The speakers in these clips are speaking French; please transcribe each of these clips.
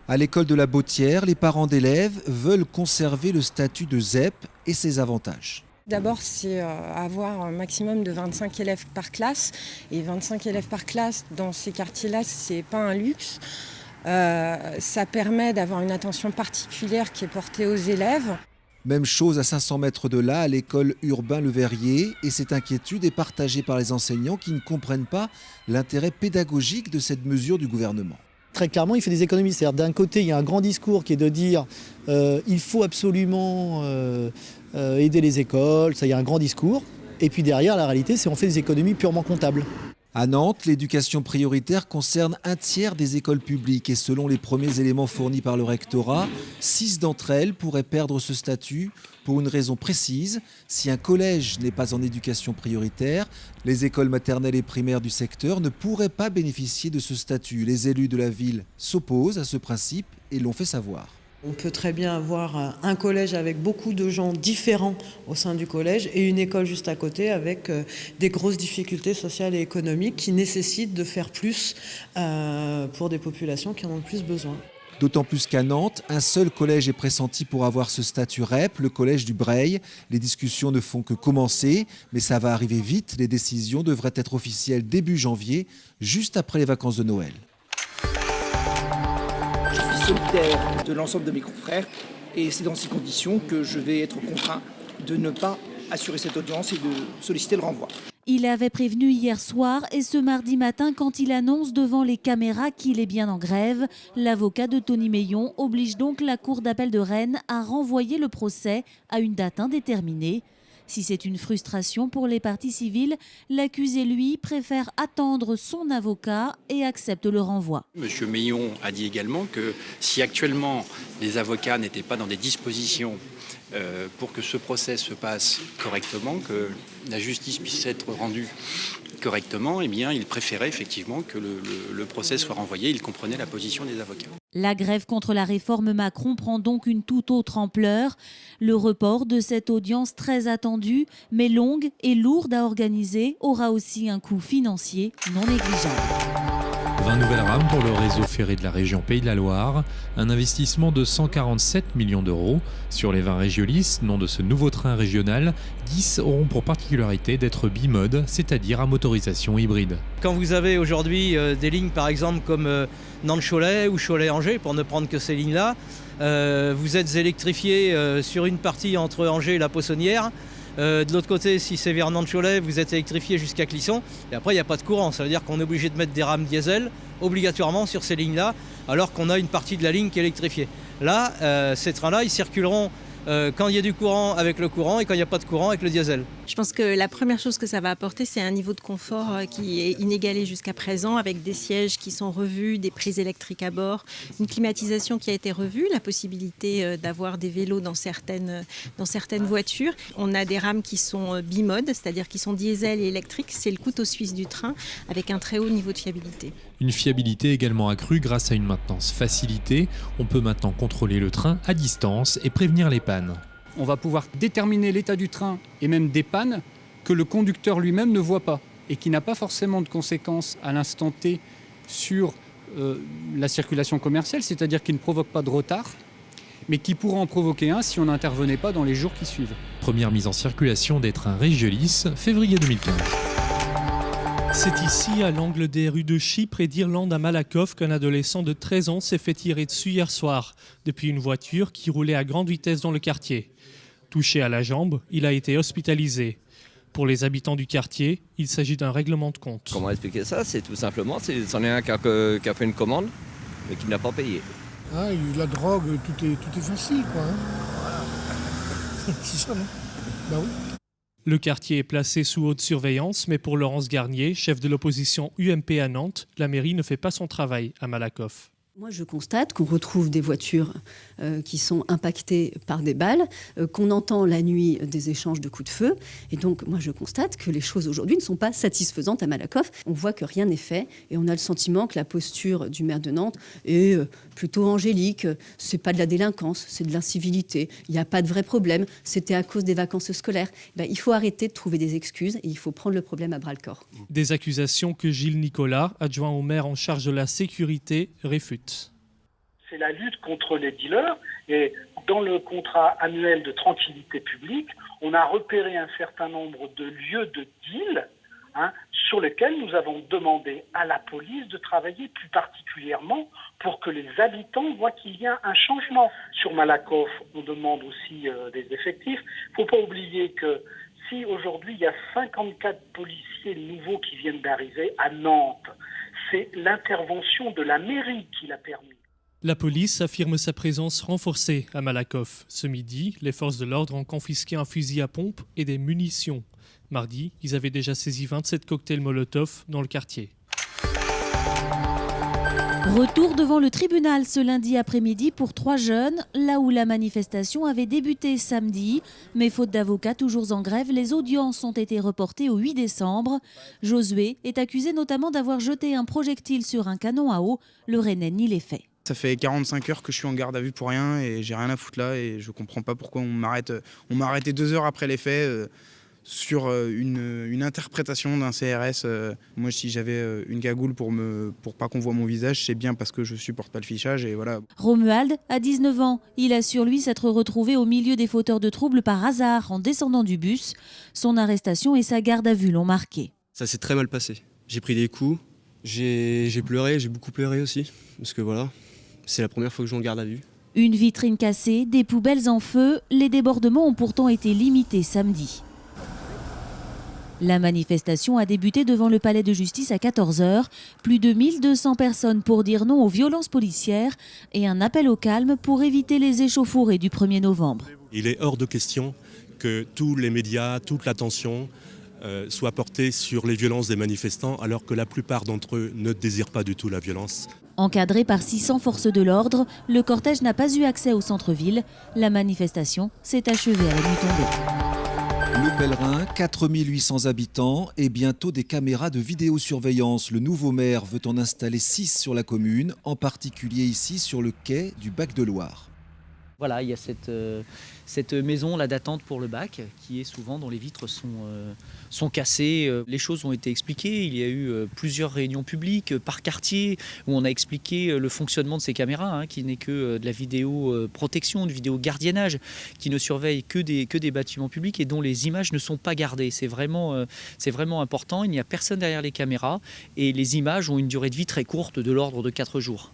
À l'école de la Bautière, les parents d'élèves veulent conserver le statut de ZEP et ses avantages. D'abord, c'est avoir un maximum de 25 élèves par classe. Et 25 élèves par classe, dans ces quartiers-là, ce n'est pas un luxe. Ça permet d'avoir une attention particulière qui est portée aux élèves. Même chose à 500 mètres de là, à l'école Urbain Le Verrier. Et cette inquiétude est partagée par les enseignants qui ne comprennent pas l'intérêt pédagogique de cette mesure du gouvernement. Très clairement, il fait des économies. C'est-à-dire, d'un côté, il y a un grand discours qui est de dire il faut absolument aider les écoles. Ça, il y a un grand discours. Et puis derrière, la réalité, c'est qu'on fait des économies purement comptables. À Nantes, l'éducation prioritaire concerne un tiers des écoles publiques. Et selon les premiers éléments fournis par le rectorat, 6 d'entre elles pourraient perdre ce statut pour une raison précise. Si un collège n'est pas en éducation prioritaire, les écoles maternelles et primaires du secteur ne pourraient pas bénéficier de ce statut. Les élus de la ville s'opposent à ce principe et l'ont fait savoir. On peut très bien avoir un collège avec beaucoup de gens différents au sein du collège et une école juste à côté avec des grosses difficultés sociales et économiques qui nécessitent de faire plus pour des populations qui en ont le plus besoin. D'autant plus qu'à Nantes, un seul collège est pressenti pour avoir ce statut REP, le collège du Breil. Les discussions ne font que commencer, mais ça va arriver vite. Les décisions devraient être officielles début janvier, juste après les vacances de Noël. Je suis solidaire de l'ensemble de mes confrères et c'est dans ces conditions que je vais être contraint de ne pas assurer cette audience et de solliciter le renvoi. Il avait prévenu hier soir et ce mardi matin quand il annonce devant les caméras qu'il est bien en grève. L'avocat de Tony Meillon oblige donc la Cour d'appel de Rennes à renvoyer le procès à une date indéterminée. Si c'est une frustration pour les parties civiles, l'accusé, lui, préfère attendre son avocat et accepte le renvoi. Monsieur Meillon a dit également que si actuellement les avocats n'étaient pas dans des dispositions pour que ce procès se passe correctement, que la justice puisse être rendue correctement, eh bien, il préférait effectivement que le procès soit renvoyé. Il comprenait la position des avocats. La grève contre la réforme Macron prend donc une toute autre ampleur. Le report de cette audience très attendue, mais longue et lourde à organiser, aura aussi un coût financier non négligeable. 20 nouvelles rames pour le réseau ferré de la région Pays de la Loire, un investissement de 147 millions d'euros. Sur les 20 Régiolis, nom de ce nouveau train régional, 10 auront pour particularité d'être bimode, c'est-à-dire à motorisation hybride. Quand vous avez aujourd'hui des lignes par exemple comme Nantes-Cholet ou Cholet-Angers, pour ne prendre que ces lignes-là, vous êtes électrifié sur une partie entre Angers et la Poissonnière. De l'autre côté, si c'est vers Nantes-Cholet, vous êtes électrifié jusqu'à Clisson. Et après, il n'y a pas de courant. Ça veut dire qu'on est obligé de mettre des rames diesel obligatoirement sur ces lignes-là, alors qu'on a une partie de la ligne qui est électrifiée. Là, ces trains-là, ils circuleront quand il y a du courant avec le courant et quand il n'y a pas de courant avec le diesel. Je pense que la première chose que ça va apporter, c'est un niveau de confort qui est inégalé jusqu'à présent, avec des sièges qui sont revus, des prises électriques à bord, une climatisation qui a été revue, la possibilité d'avoir des vélos dans certaines voitures. On a des rames qui sont bimodes, c'est-à-dire qui sont diesel et électriques. C'est le couteau suisse du train, avec un très haut niveau de fiabilité. Une fiabilité également accrue grâce à une maintenance facilitée. On peut maintenant contrôler le train à distance et prévenir les pannes. On va pouvoir déterminer l'état du train et même des pannes que le conducteur lui-même ne voit pas et qui n'a pas forcément de conséquences à l'instant T sur la circulation commerciale, c'est-à-dire qui ne provoque pas de retard, mais qui pourra en provoquer un si on n'intervenait pas dans les jours qui suivent. Première mise en circulation des trains Régiolis, février 2015. C'est ici, à l'angle des rues de Chypre et d'Irlande à Malakoff, qu'un adolescent de 13 ans s'est fait tirer dessus hier soir depuis une voiture qui roulait à grande vitesse dans le quartier. Touché à la jambe, il a été hospitalisé. Pour les habitants du quartier, il s'agit d'un règlement de compte. Comment expliquer ça? C'est tout simplement, c'en est un qui a fait une commande mais qui n'a pas payé. Ah, la drogue, tout est facile, quoi. Hein. C'est ça, non? Ben oui. Le quartier est placé sous haute surveillance, mais pour Laurence Garnier, chef de l'opposition UMP à Nantes, la mairie ne fait pas son travail à Malakoff. Moi, je constate qu'on retrouve des voitures qui sont impactées par des balles, qu'on entend la nuit des échanges de coups de feu. Et donc, moi, je constate que les choses aujourd'hui ne sont pas satisfaisantes à Malakoff. On voit que rien n'est fait et on a le sentiment que la posture du maire de Nantes est plutôt angélique. C'est pas de la délinquance, c'est de l'incivilité. Il n'y a pas de vrai problème. C'était à cause des vacances scolaires. Il faut arrêter de trouver des excuses et il faut prendre le problème à bras-le-corps. Des accusations que Gilles Nicolas, adjoint au maire en charge de la sécurité, réfute. c'est la lutte contre les dealers. Et dans le contrat annuel de tranquillité publique, on a repéré un certain nombre de lieux de deal sur lesquels nous avons demandé à la police de travailler plus particulièrement pour que les habitants voient qu'il y a un changement. Sur Malakoff, on demande aussi des effectifs. Il ne faut pas oublier que si aujourd'hui il y a 54 policiers nouveaux qui viennent d'arriver à Nantes, c'est l'intervention de la mairie qui l'a permis. La police affirme sa présence renforcée à Malakoff. Ce midi, les forces de l'ordre ont confisqué un fusil à pompe et des munitions. Mardi, ils avaient déjà saisi 27 cocktails Molotov dans le quartier. Retour devant le tribunal ce lundi après-midi pour 3 jeunes, là où la manifestation avait débuté samedi. Mais faute d'avocats toujours en grève, les audiences ont été reportées au 8 décembre. Josué est accusé notamment d'avoir jeté un projectile sur un canon à eau. Le Rennais nie les faits. Ça fait 45 heures que je suis en garde à vue pour rien et j'ai rien à foutre là et je comprends pas pourquoi on m'arrête. On m'a arrêté 2 heures après les faits sur une interprétation d'un CRS. Moi, si j'avais une cagoule pour pas qu'on voit mon visage, c'est bien parce que je supporte pas le fichage et voilà. Romuald a 19 ans. Il assure lui s'être retrouvé au milieu des fauteurs de troubles par hasard en descendant du bus. Son arrestation et sa garde à vue l'ont marqué. Ça s'est très mal passé. J'ai pris des coups, j'ai pleuré, j'ai beaucoup pleuré aussi parce que voilà. C'est la première fois que je vais en garde à vue. Une vitrine cassée, des poubelles en feu, les débordements ont pourtant été limités samedi. La manifestation a débuté devant le palais de justice à 14 h. Plus de 1200 personnes pour dire non aux violences policières et un appel au calme pour éviter les échauffourées du 1er novembre. Il est hors de question que tous les médias, toute l'attention soit portée sur les violences des manifestants alors que la plupart d'entre eux ne désirent pas du tout la violence. Encadré par 600 forces de l'ordre, le cortège n'a pas eu accès au centre-ville. La manifestation s'est achevée à la nuit tombée. Le Pèlerin, 4800 habitants et bientôt des caméras de vidéosurveillance. Le nouveau maire veut en installer 6 sur la commune, en particulier ici sur le quai du Bac de Loire. Voilà, il y a cette maison là d'attente pour le bac qui est souvent dont les vitres sont cassées. Les choses ont été expliquées. Il y a eu plusieurs réunions publiques par quartier où on a expliqué le fonctionnement de ces caméras, qui n'est que de la vidéo protection, de vidéo gardiennage, qui ne surveille que des bâtiments publics et dont les images ne sont pas gardées. C'est vraiment important. Il n'y a personne derrière les caméras et les images ont une durée de vie très courte, de l'ordre de 4 jours.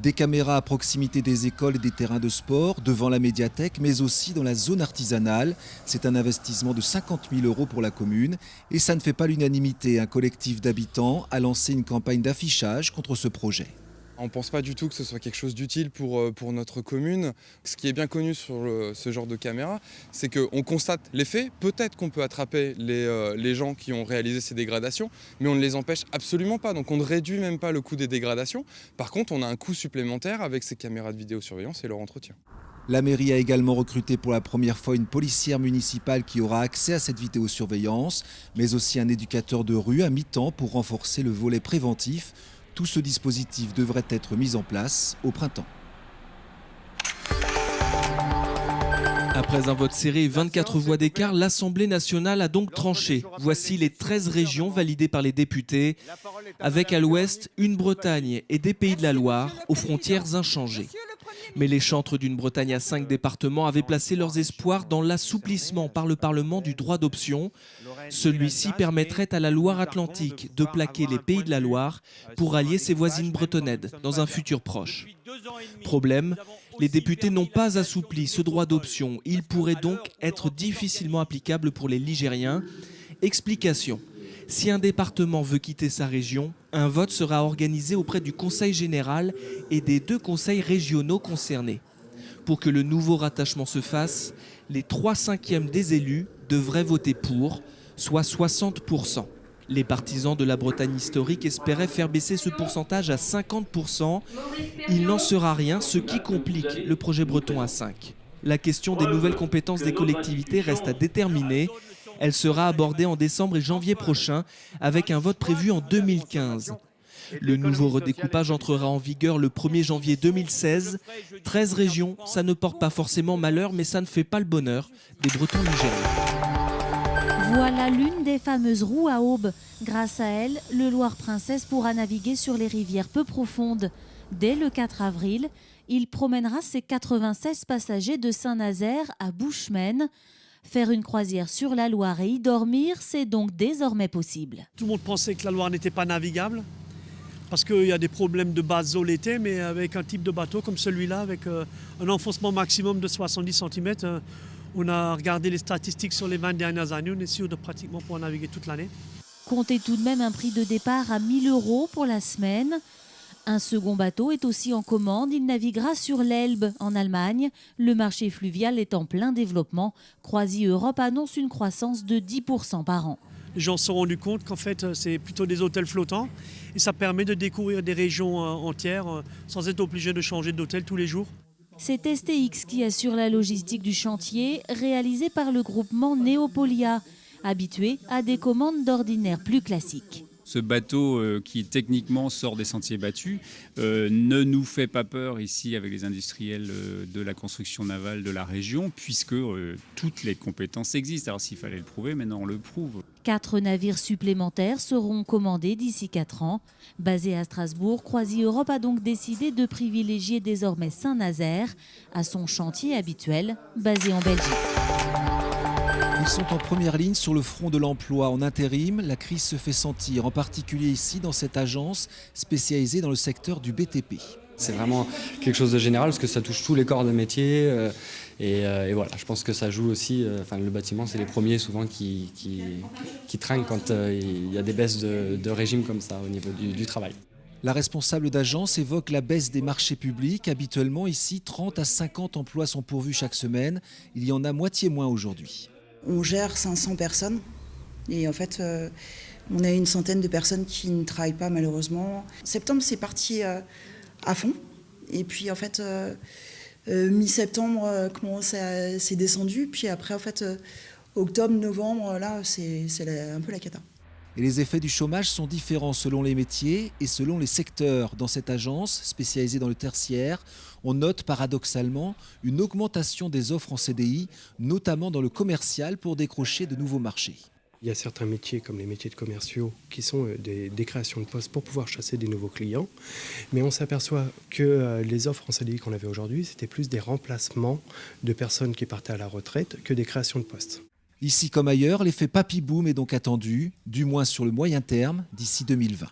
Des caméras à proximité des écoles et des terrains de sport, devant la médiathèque, mais aussi dans la zone artisanale. C'est un investissement de 50 000 € pour la commune. Et ça ne fait pas l'unanimité. Un collectif d'habitants a lancé une campagne d'affichage contre ce projet. On ne pense pas du tout que ce soit quelque chose d'utile pour notre commune. Ce qui est bien connu sur ce genre de caméra, c'est qu'on constate les faits. Peut-être qu'on peut attraper les gens qui ont réalisé ces dégradations, mais on ne les empêche absolument pas. Donc on ne réduit même pas le coût des dégradations. Par contre, on a un coût supplémentaire avec ces caméras de vidéosurveillance et leur entretien. La mairie a également recruté pour la première fois une policière municipale qui aura accès à cette vidéosurveillance, mais aussi un éducateur de rue à mi-temps pour renforcer le volet préventif. Tout ce dispositif devrait être mis en place au printemps. Après un vote serré et 24 voix d'écart, l'Assemblée nationale a donc tranché. Voici les 13 régions validées par les députés, avec à l'ouest une Bretagne et des Pays de la Loire, aux frontières inchangées. Mais les chantres d'une Bretagne à 5 départements avaient placé leurs espoirs dans l'assouplissement par le Parlement du droit d'option. Celui-ci permettrait à la Loire-Atlantique de plaquer les Pays de la Loire pour allier ses voisines bretonnaides dans un futur proche. Problème, les députés n'ont pas assoupli ce droit d'option. Il pourrait donc être difficilement applicable pour les Ligériens. Explication. Si un département veut quitter sa région, un vote sera organisé auprès du Conseil général et des 2 conseils régionaux concernés. Pour que le nouveau rattachement se fasse, les 3/5 des élus devraient voter pour, soit 60%. Les partisans de la Bretagne historique espéraient faire baisser ce pourcentage à 50%. Il n'en sera rien, ce qui complique le projet breton à 5. La question des nouvelles compétences des collectivités reste à déterminer. Elle sera abordée en décembre et janvier prochain, avec un vote prévu en 2015. Le nouveau redécoupage entrera en vigueur le 1er janvier 2016. 13 régions, ça ne porte pas forcément malheur, mais ça ne fait pas le bonheur des Bretons ligériens. Voilà l'une des fameuses roues à aube. Grâce à elle, le Loir-Princesse pourra naviguer sur les rivières peu profondes. Dès le 4 avril, Il promènera ses 96 passagers de Saint-Nazaire à Buchmen. Faire une croisière sur la Loire et y dormir, c'est donc désormais possible. Tout le monde pensait que la Loire n'était pas navigable parce qu'il y a des problèmes de base d'eau l'été, mais avec un type de bateau comme celui-là, avec un enfoncement maximum de 70 cm, on a regardé les statistiques sur les 20 dernières années, on est sûr de pratiquement pouvoir naviguer toute l'année. Comptez tout de même un prix de départ à 1 000 € pour la semaine. Un second bateau est aussi en commande, il naviguera sur l'Elbe en Allemagne. Le marché fluvial est en plein développement. Croisi Europe annonce une croissance de 10% par an. Les gens se sont rendus compte qu'en fait c'est plutôt des hôtels flottants et ça permet de découvrir des régions entières sans être obligé de changer d'hôtel tous les jours. C'est STX qui assure la logistique du chantier, réalisé par le groupement Neopolia, habitué à des commandes d'ordinaire plus classiques. Ce bateau qui techniquement sort des sentiers battus ne nous fait pas peur ici avec les industriels de la construction navale de la région puisque toutes les compétences existent. Alors s'il fallait le prouver, maintenant on le prouve. 4 navires supplémentaires seront commandés d'ici 4 ans. Basé à Strasbourg, Croisi Europe a donc décidé de privilégier désormais Saint-Nazaire à son chantier habituel basé en Belgique. Ils sont en première ligne sur le front de l'emploi. En intérim, la crise se fait sentir, en particulier ici dans cette agence spécialisée dans le secteur du BTP. C'est vraiment quelque chose de général parce que ça touche tous les corps de métier et voilà, je pense que ça joue aussi, le bâtiment c'est les premiers souvent qui trinquent quand il y a des baisses de régime comme ça au niveau du travail. La responsable d'agence évoque la baisse des marchés publics. Habituellement ici, 30 à 50 emplois sont pourvus chaque semaine. Il y en a moitié moins aujourd'hui. On gère 500 personnes et en fait on a une centaine de personnes qui ne travaillent pas malheureusement. Septembre c'est parti à fond et puis en fait mi-septembre c'est descendu puis après en fait octobre, novembre là c'est un peu la cata. Et les effets du chômage sont différents selon les métiers et selon les secteurs. Dans cette agence spécialisée dans le tertiaire, on note paradoxalement une augmentation des offres en CDI, notamment dans le commercial pour décrocher de nouveaux marchés. Il y a certains métiers comme les métiers de commerciaux qui sont des créations de postes pour pouvoir chasser des nouveaux clients. Mais on s'aperçoit que les offres en CDI qu'on avait aujourd'hui, c'était plus des remplacements de personnes qui partaient à la retraite que des créations de postes. Ici comme ailleurs, l'effet papy boom est donc attendu, du moins sur le moyen terme, d'ici 2020.